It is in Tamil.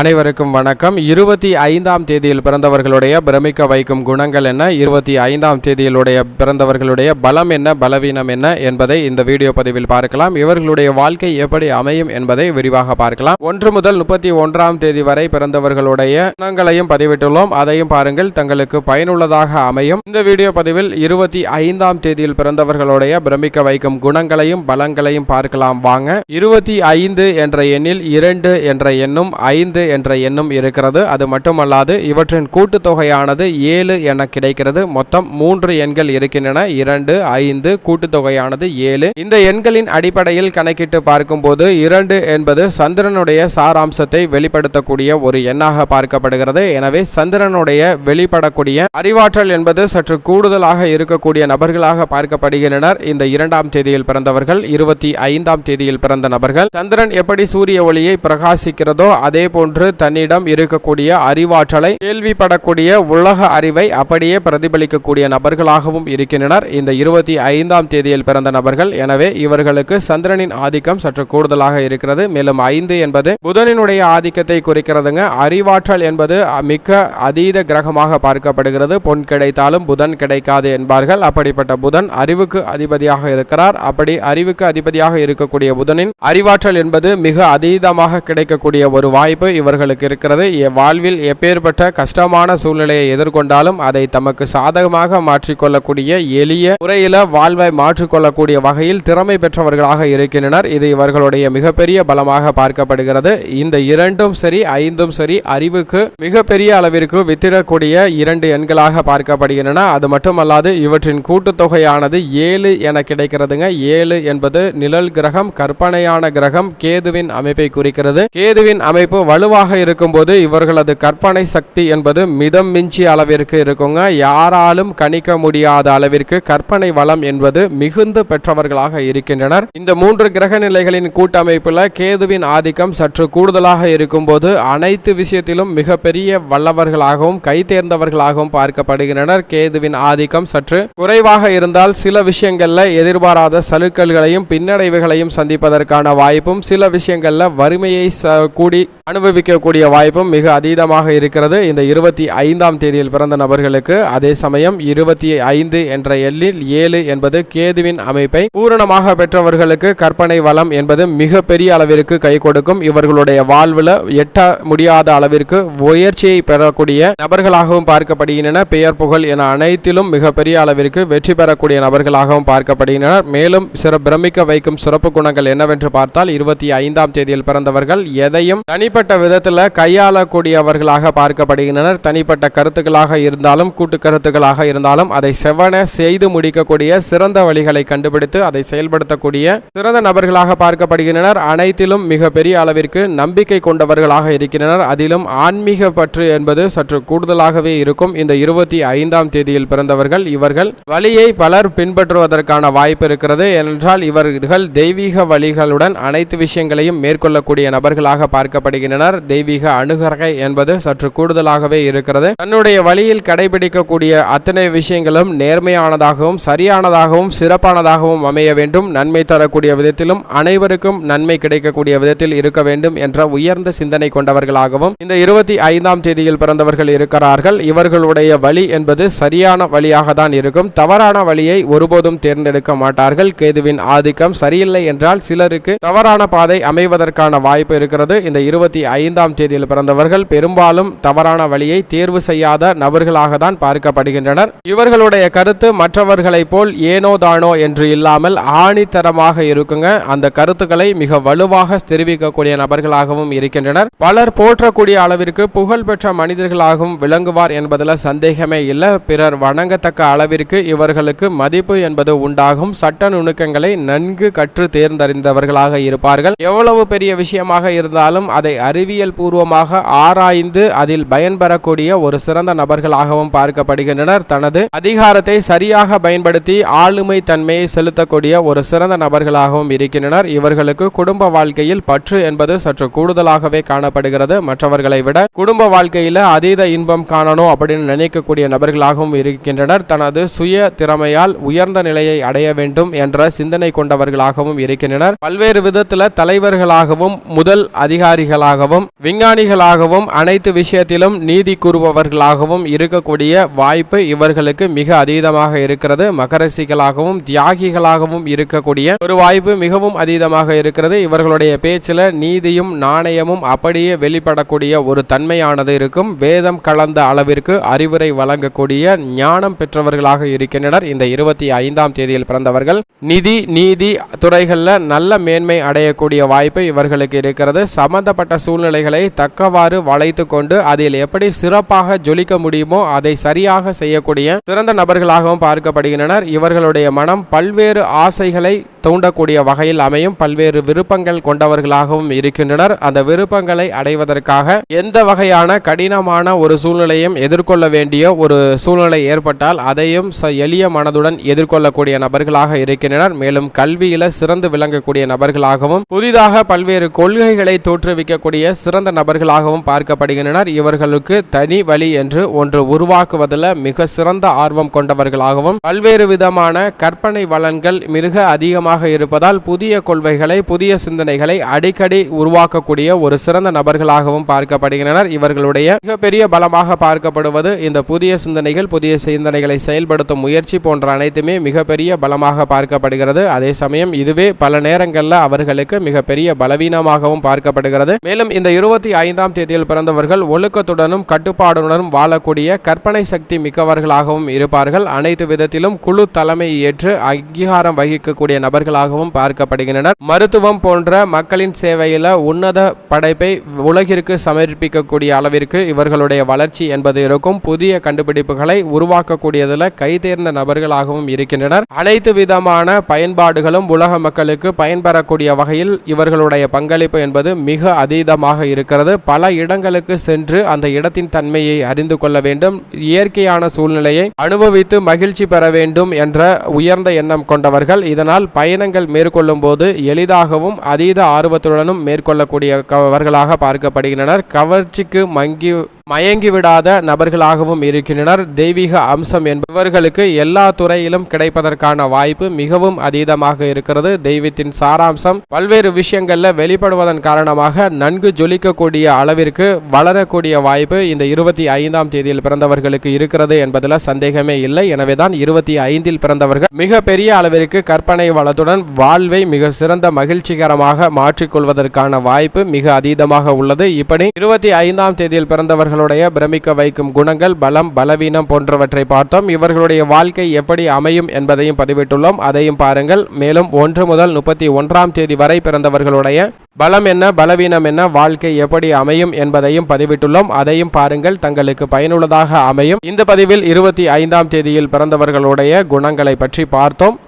அனைவருக்கும் வணக்கம். 25ஆம் தேதியில் பிறந்தவர்களுடைய பிரமிக்க வைக்கும் குணங்கள் என்ன, 25ஆம் தேதியிலுடைய பிறந்தவர்களுடைய பலம் என்ன, பலவீனம் என்ன என்பதை இந்த வீடியோ பதிவில் பார்க்கலாம். இவர்களுடைய வாழ்க்கை எப்படி அமையும் என்பதை விரிவாக பார்க்கலாம். 1 முதல் 31ஆம் தேதி வரை பிறந்தவர்களுடைய குணங்களையும் பதிவிட்டுள்ளோம். அதையும் பாருங்கள், தங்களுக்கு பயனுள்ளதாக அமையும். இந்த வீடியோ பதிவில் 25ஆம் தேதியில் பிறந்தவர்களுடைய பிரமிக்க வைக்கும் குணங்களையும் பலங்களையும் பார்க்கலாம். வாங்க. 25 என்ற எண்ணில் 2 என்ற எண்ணும் 5 என்ற எண்ணும் இருக்கிறது. அது மட்டுமல்லாது இவற்றின் கூட்டுத்தொகையானது 7 என கிடைக்கிறது. மொத்தம் 3 எண்கள் இருக்கின்றன. 2, 5 கூட்டுத்தொகையானது 7. இந்த எண்களின் அடிப்படையில் கணக்கிட்டு பார்க்கும்போது 2 என்பது சந்திரனுடைய சாராம்சத்தை வெளிப்படுத்தக்கூடிய ஒரு எண்ணாக பார்க்கப்படுகிறது. எனவே சந்திரனுடைய வெளிப்படக்கூடிய அறிவாற்றல் என்பது சற்று கூடுதலாக இருக்கக்கூடிய நபர்களாக பார்க்கப்படுகின்றனர். இந்த 2ஆம் தேதியில் பிறந்தவர்கள், 25ஆம் தேதியில் பிறந்த நபர்கள். சந்திரன் எப்படி சூரிய ஒளியை பிரகாசிக்கிறதோ அதே போன்று தன்னிடம் இருக்கக்கூடிய அறிவாற்றலை, கேள்விப்படக்கூடிய உலக அறிவை அப்படியே பிரதிபலிக்கக்கூடிய நபர்களாகவும் இருக்கின்றனர் இந்த 25ஆம் தேதியில் பிறந்த நபர்கள். எனவே இவர்களுக்கு சந்திரனின் ஆதிக்கம் சற்று கூடுதலாக இருக்கிறது. மேலும் 5 என்பது புதனினுடைய ஆதிக்கத்தை குறிக்கிறதுங்க. அறிவாற்றல் என்பது மிக்க அதீத கிரகமாக பார்க்கப்படுகிறது. பொன் கிடைத்தாலும் புதன் கிடைக்காது என்பார்கள். அப்படிப்பட்ட புதன் அறிவுக்கு அதிபதியாக இருக்கிறார். அப்படி அறிவுக்கு அதிபதியாக இருக்கக்கூடிய புதனின் அறிவாற்றல் என்பது மிக அதீதமாக கிடைக்கக்கூடிய ஒரு வாய்ப்பு இவர்களுக்கு இருக்கிறது. வாழ்வில் எப்பேற்பட்ட கஷ்டமான சூழ்நிலையை எதிர்கொண்டாலும் அதை தமக்கு சாதகமாக மாற்றிக்கொள்ளக்கூடிய, எளிய முறையில் வாழ்வை மாற்றிக்கொள்ளக்கூடிய வகையில் திறமை பெற்றவர்களாக இருக்கின்றனர். இது இவர்களுடைய மிகப்பெரிய பலமாக பார்க்கப்படுகிறது. இந்த 2ம் சரி 5ம் சரி அறிவுக்கு மிகப்பெரிய அளவிற்கு வித்திடக்கூடிய 2 எண்களாக பார்க்கப்படுகின்றன. அது மட்டுமல்லாது இவற்றின் கூட்டுத்தொகையானது 7 என கிடைக்கிறதுங்க. 7 என்பது நிழல் கிரகம், கற்பனையான கிரகம், கேதுவின் அமைப்பை குறிக்கிறது. கேதுவின் அமைப்பு வலுவாக இருக்கும்போது இவர்களது கற்பனை சக்தி என்பது மிதம் மிஞ்சிய அளவிற்கு இருக்குங்க. யாராலும் கணிக்க முடியாத அளவிற்கு கற்பனை வளம் என்பது மிகுந்து பெற்றவர்களாக இருக்கின்றனர். இந்த 3 கிரக நிலைகளின் கூட்டமைப்புல கேதுவின் ஆதிக்கம் சற்று கூடுதலாக இருக்கும்போது அனைத்து விஷயத்திலும் மிகப்பெரிய வல்லவர்களாகவும் கை தேர்ந்தவர்களாகவும் பார்க்கப்படுகின்றனர். கேதுவின் ஆதிக்கம் சற்று குறைவாக இருந்தால் சில விஷயங்கள்ல எதிர்பாராத சலுக்கல்களையும் பின்னடைவுகளையும் சந்திப்பதற்கான வாய்ப்பும், சில விஷயங்கள்ல வறுமையை கூடி அனுபவிக்கக்கூடிய வாய்ப்பும் மிக அதீதமாக இருக்கிறது இந்த 25ஆம் தேதியில் பிறந்த நபர்களுக்கு. அதே சமயம் 25 என்ற எண்ணில் 7 என்பது கேதுவின் அமைப்பை பூரணமாக பெற்றவர்களுக்கு கற்பனை வளம் என்பது மிக பெரிய அளவிற்கு கை கொடுக்கும். இவர்களுடைய வாழ்வில் எட்ட முடியாத அளவிற்கு உயர்ச்சியை பெறக்கூடிய நபர்களாகவும் பார்க்கப்படுகின்றனர். பெயர் புகழ் என அனைத்திலும் மிகப்பெரிய அளவிற்கு வெற்றி பெறக்கூடிய நபர்களாகவும் பார்க்கப்படுகின்றனர். மேலும் பிரமிக்க வைக்கும் சிறப்பு குணங்கள் என்னவென்று பார்த்தால் 25ஆம் தேதியில் பிறந்தவர்கள் எதையும் தனிப்பட்ட விதத்தில் கையாளக்கூடியவர்களாக பார்க்கப்படுகின்றனர். தனிப்பட்ட கருத்துக்களாக இருந்தாலும் கூட்டு கருத்துக்களாக இருந்தாலும் அதை செவ்வன செய்து முடிக்கக்கூடிய, சிறந்த வழிகளை கண்டுபிடித்து அதை செயல்படுத்தக்கூடிய சிறந்த நபர்களாக பார்க்கப்படுகின்றனர். அனைத்திலும் மிக பெரிய அளவிற்கு நம்பிக்கை கொண்டவர்களாக இருக்கின்றனர். அதிலும் ஆன்மீக பற்று என்பது சற்று கூடுதலாகவே இருக்கும் இந்த 25ஆம் தேதியில் பிறந்தவர்கள். இவர்கள் வழியை பலர் பின்பற்றுவதற்கான வாய்ப்பு இருக்கிறது. ஏனென்றால் இவர்கள் தெய்வீக வழிகளுடன் அனைத்து விஷயங்களையும் மேற்கொள்ளக்கூடிய நபர்களாக பார்க்கப்படுகின்றனர். தெய்வீக அணுகரை என்பது சற்று கூடுதலாகவே இருக்கிறது. தன்னுடைய வழியில் கடைபிடிக்கக்கூடிய அத்தனை விஷயங்களும் நேர்மையானதாகவும் சரியானதாகவும் சிறப்பானதாகவும் அமைய வேண்டும். நன்மை தரக்கூடிய விதத்திலும் அனைவருக்கும் நன்மை கிடைக்கக்கூடிய விதத்தில் இருக்க வேண்டும் என்ற உயர்ந்த சிந்தனை கொண்டவர்களாகவும் இந்த 25ஆம் தேதியில் பிறந்தவர்கள் இருக்கிறார்கள். இவர்களுடைய வழி என்பது சரியான வழியாக தான் இருக்கும். தவறான வழியை ஒருபோதும் தேர்ந்தெடுக்க மாட்டார்கள். கேதுவின் ஆதிக்கம் சரியில்லை என்றால் சிலருக்கு தவறான பாதை அமைவதற்கான வாய்ப்பு இருக்கிறது. இந்த 25ஆம் தேதியில் பிறந்தவர்கள் பெரும்பாலும் தவறான வழியை தேர்வு செய்யாத நபர்களாக தான் பார்க்கப்படுகின்றனர். இவர்களுடைய கருத்து மற்றவர்களைப் போல் ஏனோ தானோ என்று இல்லாமல் ஆணித்தரமாக இருக்குங்க. அந்த கருத்துக்களை மிக வலுவாக தெரிவிக்கக்கூடிய நபர்களாகவும் இருக்கின்றனர். பலர் போற்றக்கூடிய அளவிற்கு புகழ்பெற்ற மனிதர்களாகவும் விளங்குவார் என்பதில் சந்தேகமே இல்லை. பிறர் வணங்கத்தக்க அளவிற்கு இவர்களுக்கு மதிப்பு என்பது உண்டாகும். சட்ட நுணுக்கங்களை நன்கு கற்று தேர்ந்தறிந்தவர்களாக இருப்பார்கள். எவ்வளவு பெரிய விஷயமாக இருந்தாலும் அதை அறிவியல் பூர்வமாக ஆராய்ந்து அதில் பயன்பெறக்கூடிய ஒரு சிறந்த நபர்களாகவும் பார்க்கப்படுகின்றனர். தனது அதிகாரத்தை சரியாக பயன்படுத்தி ஆளுமை தன்மையை செலுத்தக்கூடிய ஒரு சிறந்த நபர்களாகவும் இருக்கின்றனர். இவர்களுக்கு குடும்ப வாழ்க்கையில் பற்று என்பது சற்று கூடுதலாகவே காணப்படுகிறது. மற்றவர்களை விட குடும்ப வாழ்க்கையில அதீத இன்பம் காணணும் அப்படின்னு நினைக்கக்கூடிய நபர்களாகவும் இருக்கின்றனர். தனது சுய திறமையால் உயர்ந்த நிலையை அடைய வேண்டும் என்ற சிந்தனை கொண்டவர்களாகவும் இருக்கின்றனர். பல்வேறு விதத்தில் தலைவர்களாகவும் முதல் அதிகாரிகளாக மருத்துவர்களாகவும் விஞ்ஞானிகளாகவும் அனைத்து விஷயத்திலும் நீதி கூறுபவர்களாகவும் இருக்கக்கூடிய வாய்ப்பு இவர்களுக்கு மிக அதீதமாக இருக்கிறது. மகரசிகளாகவும் தியாகிகளாகவும் இருக்கக்கூடிய ஒரு வாய்ப்பு மிகவும் அதீதமாக இருக்கிறது. இவர்களுடைய பேச்சில் நீதியும் நாணயமும் அப்படியே வெளிப்படக்கூடிய ஒரு தன்மையானது இருக்கும். வேதம் கலந்த அளவிற்கு அறிவுரை வழங்கக்கூடிய ஞானம் பெற்றவர்களாக இருக்கின்றனர். இந்த 25ஆம் தேதியில் பிறந்தவர்கள் நீதி துறைகளில் நல்ல மேன்மை அடையக்கூடிய வாய்ப்பு இவர்களுக்கு இருக்கிறது. சம்பந்தப்பட்ட சூழ்நிலைகளை தக்கவாறு வளைத்து கொண்டு அதில் எப்படி சிறப்பாக ஜொலிக்க முடியுமோ அதை சரியாக செய்யக்கூடிய சிறந்த நபர்களாகவும் பார்க்கப்படுகின்றனர். இவர்களுடைய மனம் பல்வேறு ஆசைகளை தூண்டக்கூடிய வகையில் அமையும். பல்வேறு விருப்பங்கள் கொண்டவர்களாகவும் இருக்கின்றனர். அந்த விருப்பங்களை அடைவதற்காக எந்த வகையான கடினமான ஒரு சூழ்நிலையும் எதிர்கொள்ள வேண்டிய ஒரு சூழ்நிலை ஏற்பட்டால் அதையும் எளிய மனதுடன் எதிர்கொள்ளக்கூடிய நபர்களாக இருக்கின்றனர். மேலும் கல்வியில சிறந்து விளங்கக்கூடிய நபர்களாகவும் புதிதாக பல்வேறு கொள்கைகளை தோற்றுவிக்கக்கூடிய சிறந்த நபர்களாகவும் பார்க்கப்படுகின்றனர். இவர்களுக்கு தனி வழி என்று ஒன்று உருவாக்குவதில் மிக சிறந்த ஆர்வம் கொண்டவர்களாகவும் பல்வேறு விதமான கற்பனை வளன்கள் மிக அதிகமாக இருப்பதால் புதிய கொள்கைகளை புதிய சிந்தனைகளை அடிக்கடி உருவாக்கக்கூடிய ஒரு சிறந்த நபர்களாகவும் பார்க்கப்படுகின்றனர். இவர்களுடைய மிகப்பெரிய பலமாக பார்க்கப்படுவது இந்த புதிய சிந்தனைகள் புதிய சிந்தனைகளை செயல்படுத்தும் முயற்சி போன்ற அனைத்துமே மிகப்பெரிய பலமாக பார்க்கப்படுகிறது. அதே சமயம் இதுவே பல நேரங்களில் அவர்களுக்கு மிகப்பெரிய பலவீனமாகவும் பார்க்கப்படுகிறது. மேலும் இந்த 25ஆம் தேதியில் பிறந்தவர்கள் ஒழுக்கத்துடனும் கட்டுப்பாடுடனும் வாழக்கூடிய கற்பனை சக்தி மிக்கவர்களாகவும் இருப்பார்கள். அனைத்து விதத்திலும் குழு தலைமை ஏற்று அங்கீகாரம் வகிக்கக்கூடிய நபர்களாகவும் பார்க்கப்படுகின்றனர். மருத்துவம் போன்ற மக்களின் சேவையில் உன்னத படைப்பை உலகிற்கு சமர்ப்பிக்கக்கூடிய அளவிற்கு இவர்களுடைய வளர்ச்சி என்பது இருக்கும். புதிய கண்டுபிடிப்புகளை உருவாக்கக்கூடியதில் கைதேர்ந்த நபர்களாகவும் இருக்கின்றனர். அனைத்து விதமான பயன்பாடுகளும் உலக மக்களுக்கு பயன்பெறக்கூடிய வகையில் இவர்களுடைய பங்களிப்பு என்பது மிக அதீதமாக இருக்கிறது. பல இடங்களுக்கு சென்று அந்த இடத்தின் தன்மையை அறிந்து கொள்ள வேண்டும், இயற்கையான சூழ்நிலையை அனுபவித்து மகிழ்ச்சி பெற வேண்டும் என்ற உயர்ந்த எண்ணம் கொண்டவர்கள். இதனால் பயணங்கள் மேற்கொள்ளும் போது எளிதாகவும் அதீத ஆர்வத்துடனும் மேற்கொள்ளக்கூடியவர்களாக பார்க்கப்படுகின்றனர். கவர்ச்சிக்கு மயங்கிவிடாத நபர்களாகவும் இருக்கின்றனர். தெய்வீக அம்சம் என்பவர்களுக்கு எல்லா துறையிலும் கிடைப்பதற்கான வாய்ப்பு மிகவும் அதீதமாக இருக்கிறது. தெய்வத்தின் சாராம்சம் பல்வேறு விஷயங்களில் வெளிப்படுவதன் காரணமாக நன்கு ஜொலிக்கக்கூடிய அளவிற்கு வளரக்கூடிய வாய்ப்பு இந்த 25ஆம் தேதியில் பிறந்தவர்களுக்கு இருக்கிறது என்பதில் சந்தேகமே இல்லை. எனவேதான் 25இல் பிறந்தவர்கள் மிக பெரிய அளவிற்கு கற்பனை வளத்துடன் வாழ்வை மிக சிறந்த மகிழ்ச்சிகரமாக மாற்றிக்கொள்வதற்கான வாய்ப்பு மிக அதீதமாக உள்ளது. இப்படி 25ஆம் தேதியில் பிறந்தவர்கள் பிரமிக்க வைக்கும் குணங்கள், பலம், பலவீனம் போன்றவற்றை பார்த்தோம். இவர்களுடைய வாழ்க்கை எப்படி அமையும் என்பதையும் பதிவிட்டுள்ளோம். அதையும் பாருங்கள். மேலும் 1 முதல் 31ஆம் தேதி வரை பிறந்தவர்களுடைய பலம் என்ன, பலவீனம் என்ன, வாழ்க்கை எப்படி அமையும் என்பதையும் பதிவிட்டுள்ளோம். அதையும் பாருங்கள், தங்களுக்கு பயனுள்ளதாக அமையும். இந்த பதிவில் 25ஆம் தேதியில் பிறந்தவர்களுடைய குணங்களை பற்றி பார்த்தோம்.